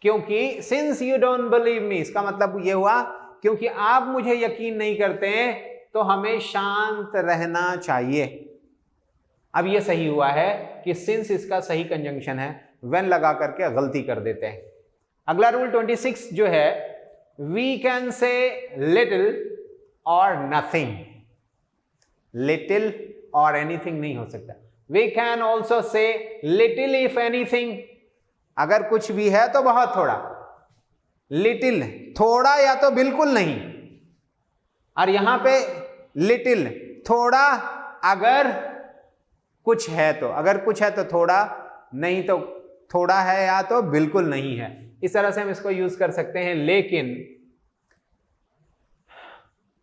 क्योंकि since you don't believe me, इसका मतलब ये हुआ क्योंकि आप मुझे यकीन नहीं करते हैं तो हमें शांत रहना चाहिए। अब ये सही हुआ है कि सिंस इसका सही कंजंक्शन है, व्हेन लगा करके गलती कर देते हैं। अगला रूल 26 जो है, वी कैन से लिटिल और नथिंग, लिटिल और एनीथिंग नहीं हो सकता। We can also say little if anything, अगर कुछ भी है तो बहुत थोड़ा, लिटिल थोड़ा या तो बिल्कुल नहीं, और यहां पे लिटिल थोड़ा अगर कुछ है तो, अगर कुछ है तो थोड़ा, नहीं तो थोड़ा है या तो बिल्कुल नहीं है। इस तरह से हम इसको यूज कर सकते हैं, लेकिन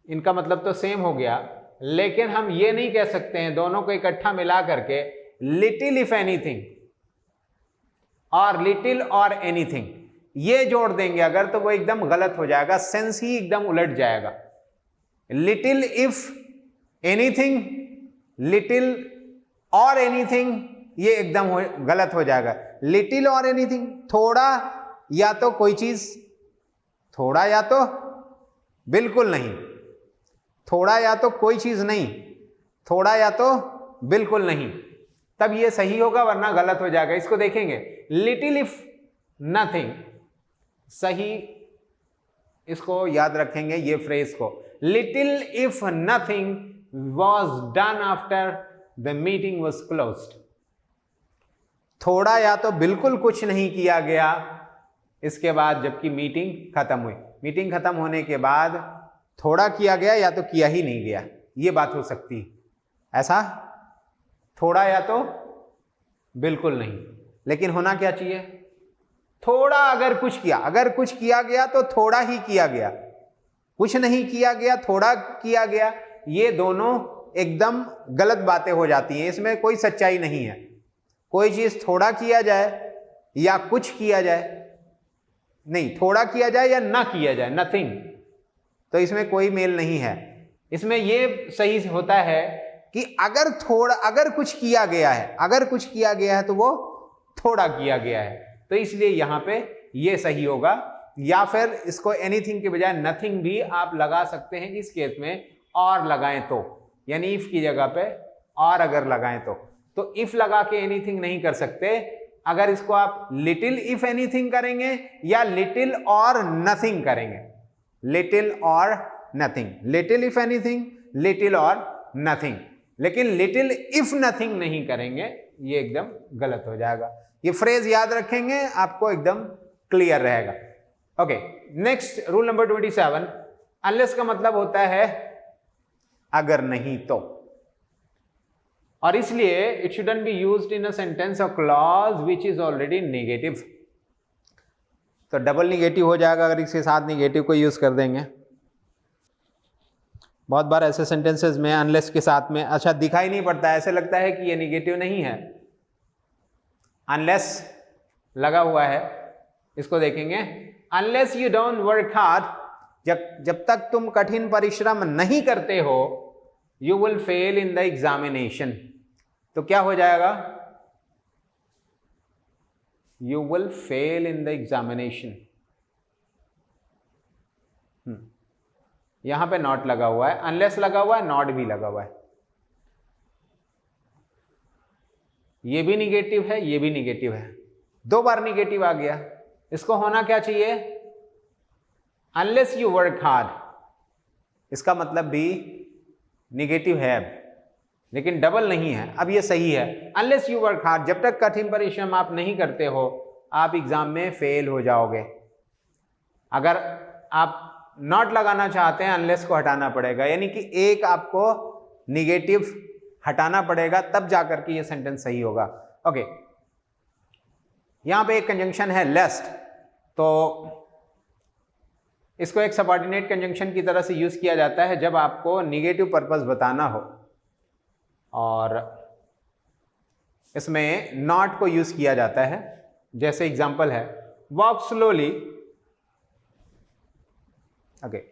इनका मतलब तो सेम हो गया, लेकिन हम ये नहीं कह सकते हैं दोनों को इकट्ठा मिला करके लिटिल इफ एनीथिंग और लिटिल और एनीथिंग, ये जोड़ देंगे अगर तो वो एकदम गलत हो जाएगा, सेंस ही एकदम उलट जाएगा। लिटिल इफ एनीथिंग, लिटिल और एनीथिंग, ये एकदम गलत हो जाएगा। लिटिल और एनीथिंग, थोड़ा या तो कोई चीज, थोड़ा या तो बिल्कुल नहीं, थोड़ा या तो कोई चीज नहीं, थोड़ा या तो बिल्कुल नहीं, तब ये सही होगा, वरना गलत हो जाएगा। इसको देखेंगे, लिटिल इफ नथिंग सही, इसको याद रखेंगे ये फ्रेज को, little if nothing was done after the meeting was closed. थोड़ा या तो बिल्कुल कुछ नहीं किया गया इसके बाद जबकि मीटिंग खत्म हुई, मीटिंग खत्म होने के बाद थोड़ा किया गया या तो किया ही नहीं गया, ये बात हो सकती है। ऐसा थोड़ा या तो बिल्कुल नहीं, लेकिन होना क्या चाहिए, थोड़ा अगर कुछ किया, अगर कुछ किया गया तो थोड़ा ही किया गया, कुछ नहीं किया गया थोड़ा किया गया, ये दोनों एकदम गलत बातें हो जाती हैं, इसमें कोई सच्चाई नहीं है। कोई चीज थोड़ा किया जाए या कुछ किया जाए, नहीं थोड़ा किया जाए या ना किया जाए, नथिंग, तो इसमें कोई मेल नहीं है। इसमें ये सही होता है कि अगर थोड़ा, अगर कुछ किया गया है, अगर कुछ किया गया है तो वो थोड़ा किया गया है, तो इसलिए यहां पे ये सही होगा। या फिर इसको एनीथिंग के बजाय नथिंग भी आप लगा सकते हैं इस केस में, और लगाएं तो, यानी इफ की जगह पे और अगर लगाएं तो इफ लगा के एनीथिंग नहीं कर सकते। अगर इसको आप लिटिल इफ एनीथिंग करेंगे या लिटिल और नथिंग करेंगे, लिटिल और nothing, little if anything, little और नथिंग, लेकिन लिटिल इफ नथिंग नहीं करेंगे, ये एकदम गलत हो जाएगा। ये फ्रेज याद रखेंगे, आपको एकदम क्लियर रहेगा। Okay, next rule number 27, unless का मतलब होता है अगर नहीं तो, और इसलिए it shouldn't be used in a sentence और clause which is already negative. तो डबल निगेटिव हो जाएगा अगर इसके साथ निगेटिव को यूज कर देंगे। बहुत बार ऐसे सेंटेंसेस में अनलेस के साथ में अच्छा दिखाई नहीं पड़ता, ऐसे लगता है कि ये निगेटिव नहीं है, अनलेस लगा हुआ है। इसको देखेंगे, unless you don't work hard, जब तक तुम कठिन परिश्रम नहीं करते हो, you will fail in the examination. तो क्या हो जाएगा, you will fail in the examination. यहां पे नॉट लगा हुआ है, अनलेस लगा हुआ है, नॉट भी लगा हुआ है, ये भी निगेटिव है, ये भी निगेटिव है, 2 बार निगेटिव आ गया। इसको होना क्या चाहिए, अनलेस यू वर्क हार्ड, इसका मतलब भी निगेटिव है अब, लेकिन डबल नहीं है, अब ये सही है। अनलेस यू वर्क हार्ड, जब तक कठिन परिश्रम आप नहीं करते हो आप एग्जाम में फेल हो जाओगे। अगर आप नॉट लगाना चाहते हैं अनलेस को हटाना पड़ेगा, यानी कि एक आपको निगेटिव हटाना पड़ेगा, तब जाकर के ये सेंटेंस सही होगा। ओके, यहां पे एक कंजंक्शन है लेस्ट, तो इसको एक सबऑर्डिनेट कंजंक्शन की तरह से यूज किया जाता है जब आपको निगेटिव पर्पस बताना हो, और इसमें नॉट को यूज किया जाता है। जैसे एग्जांपल है वॉक स्लोली, ओके,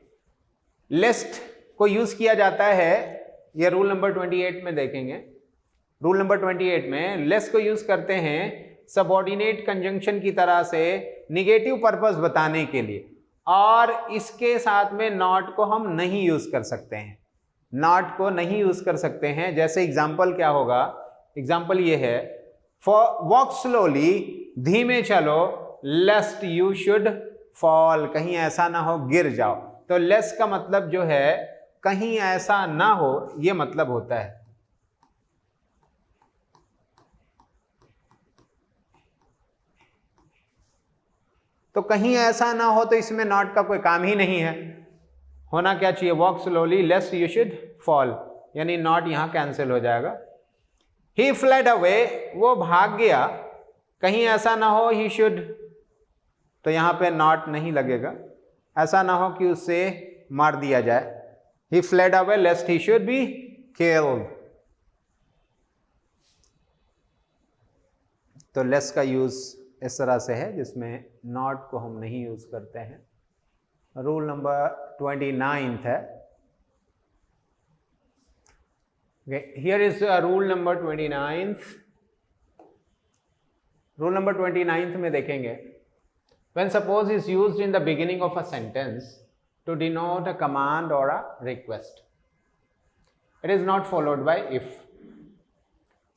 लेस्ट को यूज किया जाता है, ये रूल नंबर 28 में देखेंगे। रूल नंबर 28 में लेस को यूज करते हैं सबऑर्डिनेट कंजंक्शन की तरह से निगेटिव पर्पस बताने के लिए, और इसके साथ में नॉट को हम नहीं यूज कर सकते हैं, नॉट को नहीं यूज कर सकते हैं। जैसे एग्जांपल क्या होगा, एग्जांपल ये है वॉक स्लोली, धीमे चलो, लेस्ट यू शुड फॉल, कहीं ऐसा ना हो गिर जाओ। तो लेस का मतलब जो है कहीं ऐसा ना हो, ये मतलब होता है। तो कहीं ऐसा ना हो, तो इसमें नॉट का कोई काम ही नहीं है। होना क्या चाहिए, walk slowly लेस्ट you should fall, यानी नॉट यहां कैंसिल हो जाएगा। ही फ्लेड अवे, वो भाग गया, कहीं ऐसा ना हो ही शुड, तो यहां पे नॉट नहीं लगेगा, ऐसा ना हो कि उससे मार दिया जाए। He fled away lest he should be killed, तो लेस का यूज इस तरह से है जिसमें नॉट को हम नहीं यूज करते हैं। रूल नंबर 29 है, here is rule number 29। Rule number 29 में देखेंगे, when suppose is used in the beginning of a sentence to denote a command or a request, it is not followed by if।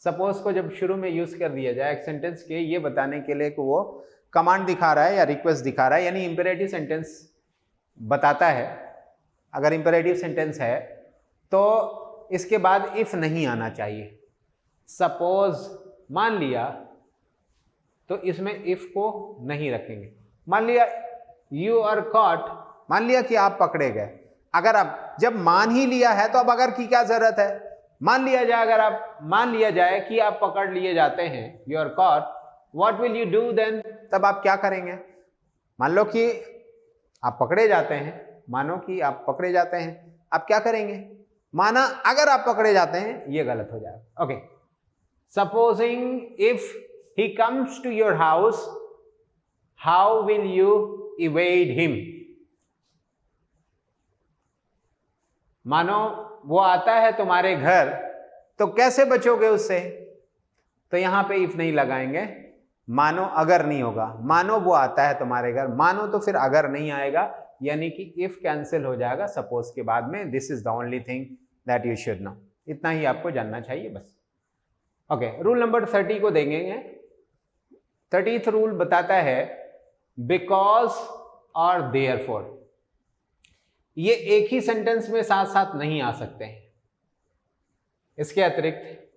Suppose को जब शुरू में use कर दिया जाए एक सेंटेंस के, ये बताने के लिए कि वो कमांड दिखा रहा है या रिक्वेस्ट दिखा रहा है, यानी इंपेरेटिव सेंटेंस बताता है। अगर इंपेरेटिव सेंटेंस है तो इसके बाद इफ नहीं आना चाहिए। सपोज मान लिया, तो इसमें इफ को नहीं रखेंगे। मान लिया यू आर कॉट, मान लिया कि आप पकड़े गए। अगर आप जब मान ही लिया है तो अब अगर की क्या जरूरत है, मान लिया जाए, अगर आप मान लिया जाए कि आप पकड़ लिए जाते हैं, you are caught, what will you do then, तब आप क्या करेंगे। मान लो कि आप पकड़े जाते हैं, मानो कि आप पकड़े जाते हैं, आप क्या करेंगे, माना अगर आप पकड़े जाते हैं, ये गलत हो जाएगा। Okay, supposing if he comes to your house, how will you evade him। मानो वो आता है तुम्हारे घर, तो कैसे बचोगे उससे, तो यहां पे इफ नहीं लगाएंगे, मानो अगर नहीं होगा। मानो वो आता है तुम्हारे घर, मानो तो फिर अगर नहीं आएगा, यानी कि इफ कैंसिल हो जाएगा सपोज के बाद में। This is the only thing that you should know, इतना ही आपको जानना चाहिए बस। ओके, रूल नंबर 30 को देखेंगे। 30th रूल बताता है बिकॉज और देयरफॉर, ये एक ही सेंटेंस में साथ साथ नहीं आ सकते हैं। इसके अतिरिक्त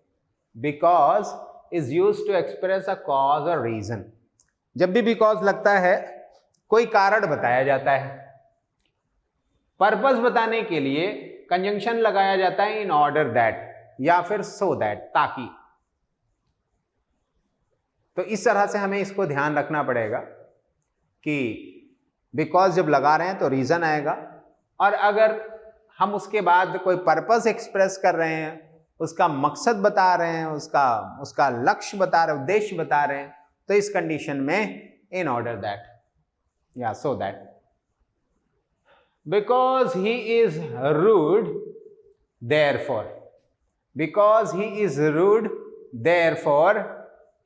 because is used to express a cause और रीजन। जब भी बिकॉज लगता है कोई कारण बताया जाता है। पर्पस बताने के लिए कंजंक्शन लगाया जाता है इन ऑर्डर दैट या फिर सो दैट, ताकि। तो इस तरह से हमें इसको ध्यान रखना पड़ेगा कि बिकॉज जब लगा रहे हैं तो रीजन आएगा, और अगर हम उसके बाद कोई पर्पस एक्सप्रेस कर रहे हैं, उसका मकसद बता रहे हैं, उसका लक्ष्य बता रहे हैं, उद्देश्य बता रहे हैं, तो इस कंडीशन में इन ऑर्डर दैट या so that. Because he is rude therefore, because he is rude therefore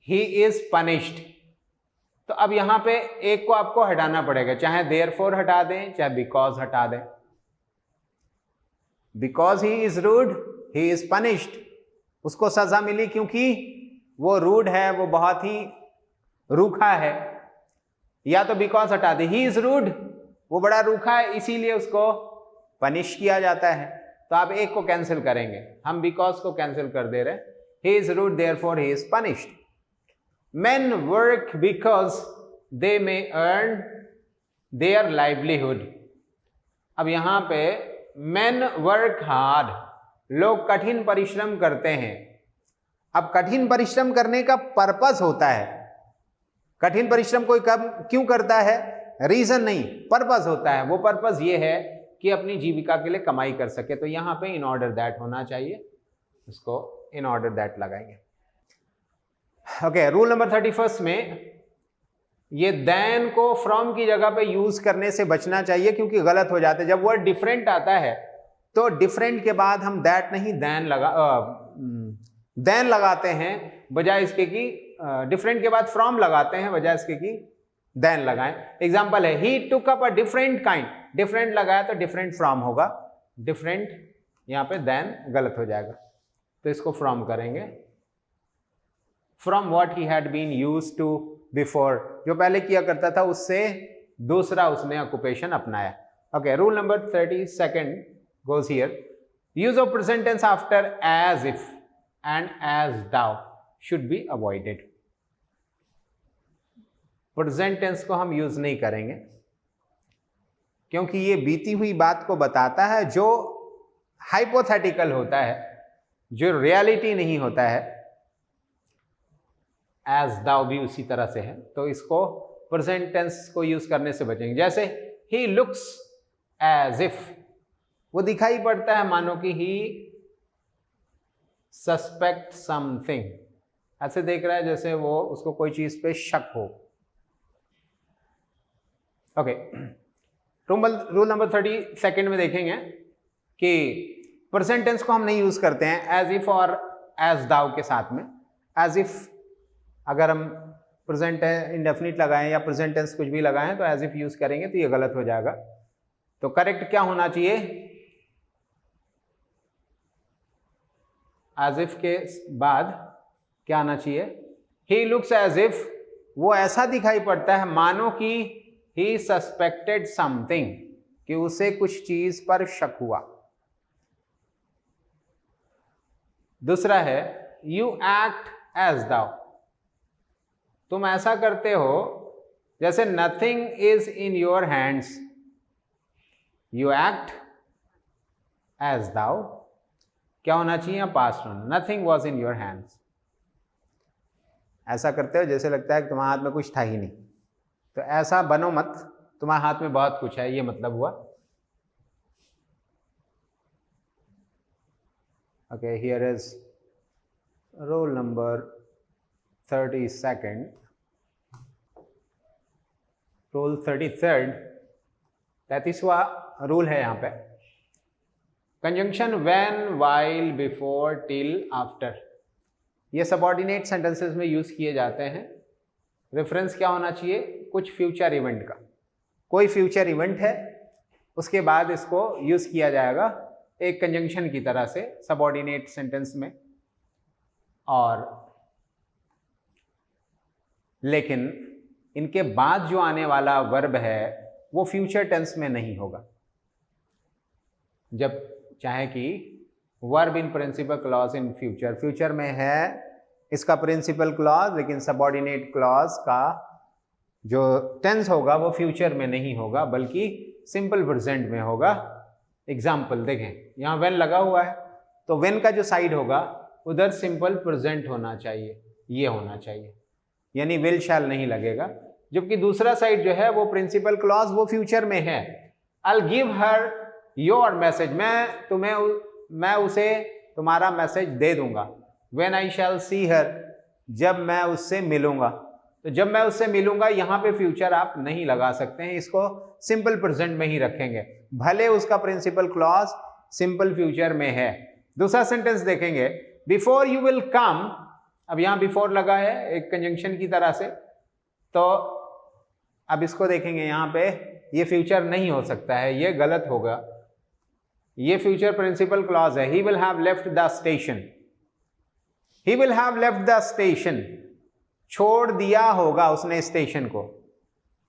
he is punished. तो अब यहां पे एक को आपको हटाना पड़ेगा, चाहे देयरफॉर हटा दें चाहे बिकॉज हटा दें। Because he is rude he is punished. उसको सजा मिली क्योंकि वो रूड है, वो बहुत ही रूखा है। या तो बिकॉज हटा दे, ही इज रूड, वो बड़ा रूखा है इसीलिए उसको पनिश किया जाता है। तो आप एक को कैंसिल करेंगे, हम बिकॉज को कैंसिल कर दे रहे हैं। He is rude therefore he is punished. Men work because they may earn their livelihood। अब यहां पे men work hard, लोग कठिन परिश्रम करते हैं। अब कठिन परिश्रम करने का पर्पस होता है। कठिन परिश्रम कोई कब क्यों करता है? रीजन नहीं, पर्पस होता है। वो पर्पस ये है कि अपनी जीविका के लिए कमाई कर सके। तो यहां पे इन ऑर्डर दैट होना चाहिए, इसको इन ऑर्डर दैट लगाएंगे। ओके, रूल नंबर 31 में ये देन को फ्रॉम की जगह पे यूज करने से बचना चाहिए क्योंकि गलत हो जाते हैं। जब वर्ड डिफरेंट आता है तो डिफरेंट के बाद हम दैट नहीं देन लगाते हैं बजाय इसके कि डिफरेंट के बाद फ्रॉम लगाते हैं बजाय इसके कि देन लगाएं। एग्जांपल है he took up a different kind, different लगाया तो डिफरेंट फ्रॉम होगा, डिफरेंट यहां पे देन गलत हो जाएगा। तो इसको फ्रॉम करेंगे, from what he had been used to before, जो पहले किया करता था उससे दूसरा उसने ऑक्यूपेशन अपनाया। Okay, rule number 32 goes here, use of present tense after as if and as thou should be avoided। Present tense को हम यूज नहीं करेंगे क्योंकि ये बीती हुई बात को बताता है जो हाइपोथेटिकल होता है, जो रियलिटी नहीं होता है। एज दाउ भी उसी तरह से है, तो इसको प्रेजेंट टेंस को यूज करने से बचेंगे। जैसे ही लुक्स एज इफ, वो दिखाई पड़ता है मानो कि ही सस्पेक्ट समथिंग, ऐसे देख रहा है जैसे वो उसको कोई चीज पे शक हो। ओके, रूल नंबर 32 में देखेंगे कि प्रेजेंट टेंस को हम नहीं यूज करते हैं एज इफ और एज दाउ के साथ में। एज इफ अगर हम प्रेजेंट इंडेफिनिट लगाएं या प्रेजेंट टेंस कुछ भी लगाएं तो एज इफ यूज करेंगे तो ये गलत हो जाएगा। तो करेक्ट क्या होना चाहिए? एज इफ के बाद क्या आना चाहिए? ही लुक्स एज इफ, वो ऐसा दिखाई पड़ता है मानो कि ही सस्पेक्टेड समथिंग, कि उसे कुछ चीज पर शक हुआ। दूसरा है यू एक्ट एज दाउ, तुम ऐसा करते हो जैसे nothing is in your hands. You act as though क्या होना चाहिए? Past on, nothing was in your hands. ऐसा करते हो जैसे लगता है कि तुम्हारे हाथ में कुछ था ही नहीं। तो ऐसा बनो मत, तुम्हारे हाथ में बहुत कुछ है, ये मतलब हुआ। Okay, here is rule number 32, rule 33, 33वां रूल है यहाँ पे। Conjunction when, while, before, till, after, ये सबऑर्डिनेट सेंटेंसेस में यूज किए जाते हैं। रेफरेंस क्या होना चाहिए? कुछ फ्यूचर इवेंट का, कोई फ्यूचर इवेंट है उसके बाद इसको यूज किया जाएगा एक कंजंक्शन की तरह से सबऑर्डिनेट सेंटेंस में। और लेकिन इनके बाद जो आने वाला वर्ब है वो फ्यूचर टेंस में नहीं होगा। जब चाहे कि verb in principle clause in future, future में है इसका प्रिंसिपल क्लॉज, लेकिन सबऑर्डिनेट क्लॉज का जो टेंस होगा वो फ्यूचर में नहीं होगा बल्कि सिंपल प्रेजेंट में होगा। एग्जाम्पल देखें, यहाँ व्हेन लगा हुआ है तो व्हेन का जो साइड होगा उधर सिंपल प्रेजेंट होना चाहिए, ये होना चाहिए, यानी विल शैल नहीं लगेगा। जबकि दूसरा साइड जो है वो प्रिंसिपल क्लॉज वो फ्यूचर में है। I will give her your message, मैं उसे तुम्हारा मैसेज दे दूंगा। व्हेन आई शैल सी हर, जब मैं उससे मिलूंगा। तो जब मैं उससे मिलूंगा यहाँ पे फ्यूचर आप नहीं लगा सकते हैं, इसको सिंपल प्रेजेंट में ही रखेंगे, भले उसका प्रिंसिपल क्लॉज सिंपल फ्यूचर में है। दूसरा सेंटेंस देखेंगे, बिफोर यू विल कम, अब यहाँ बिफोर लगा है एक कंजंक्शन की तरह से, तो अब इसको देखेंगे यहाँ पे ये फ्यूचर नहीं हो सकता है, ये गलत होगा। ये फ्यूचर प्रिंसिपल क्लॉज है। He will have left the station, he will have left the station, छोड़ दिया होगा उसने स्टेशन को,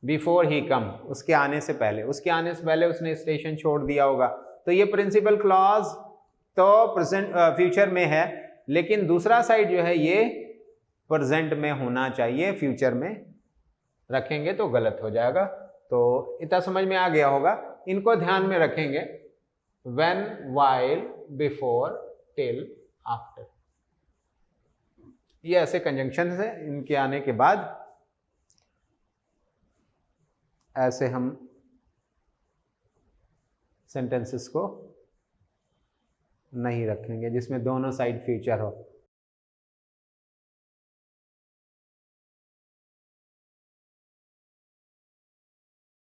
बिफोर ही कम, उसके आने से पहले, उसके आने से पहले उसने स्टेशन छोड़ दिया होगा। तो ये प्रिंसिपल क्लॉज तो प्रेजेंट फ्यूचर में है, लेकिन दूसरा साइड जो है ये प्रेजेंट में होना चाहिए, फ्यूचर में रखेंगे तो गलत हो जाएगा। तो इतना समझ में आ गया होगा, इनको ध्यान में रखेंगे। When, while, before, till, after, ये ऐसे कंजंक्शन है। इनके आने के बाद ऐसे हम सेंटेंसेस को नहीं रखेंगे जिसमें दोनों साइड फ्यूचर हो।